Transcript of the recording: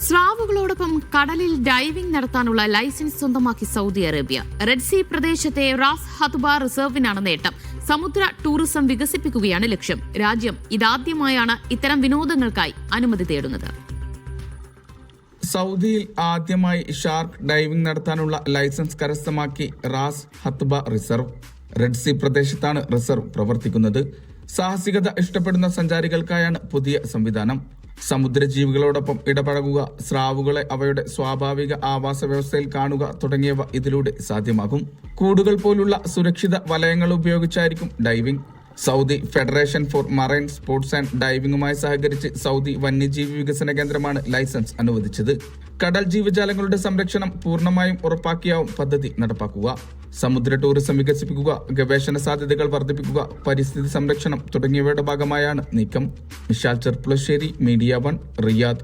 സ്രാവുകളോടൊപ്പം കടലിൽ ഡൈവിംഗ് നടത്താനുള്ള ലൈസൻസ് സ്വന്തമാക്കി സൗദി അറേബ്യ. റെഡ് സീ പ്രദേശത്തെ റാസ് ഹതുബ റിസർവിനാണ് നേട്ടം. സമുദ്ര ടൂറിസം വികസിപ്പിക്കുകയാണ് ലക്ഷ്യം. രാജ്യം ഇതാദ്യമായാണ് ഇത്തരം വിനോദങ്ങൾക്കായി അനുമതി തേടുന്നത്. സൗദിയിൽ ആദ്യമായി ഷാർക്ക് ഡൈവിംഗ് നടത്താനുള്ള ലൈസൻസ് കരസ്ഥമാക്കി റാസ് ഹത്തുബ റിസർവ്. റെഡ് സീ പ്രദേശത്താണ് റിസർവ് പ്രവർത്തിക്കുന്നത്. സാഹസികത ഇഷ്ടപ്പെടുന്ന സഞ്ചാരികൾക്കായാണ് പുതിയ സംവിധാനം. സമുദ്രജീവികളോടൊപ്പം ഇടപഴകുക, സ്രാവുകളെ അവയുടെ സ്വാഭാവിക ആവാസ വ്യവസ്ഥയിൽ കാണുക തുടങ്ങിയവ ഇതിലൂടെ സാധ്യമാകും. കൂടുകൾ പോലുള്ള സുരക്ഷിത വലയങ്ങൾ ഉപയോഗിച്ചായിരിക്കും diving. Saudi federation for marine sports and ഡൈവിംഗുമായി സഹകരിച്ച് സൗദി വന്യജീവി വികസന കേന്ദ്രമാണ് ലൈസൻസ് അനുവദിച്ചത്. കടൽ ജീവജാലങ്ങളുടെ സംരക്ഷണം പൂർണ്ണമായും ഉറപ്പാക്കിയാവും പദ്ധതി നടപ്പാക്കുക. സമുദ്ര ടൂറിസം വികസിപ്പിക്കുക, ഗവേഷണ സാധ്യതകൾ വർദ്ധിപ്പിക്കുക, പരിസ്ഥിതി സംരക്ഷണം തുടങ്ങിയവയുടെ ഭാഗമായാണ് നീക്കം. Vishal Cherpulassery, media 1, Riyadh.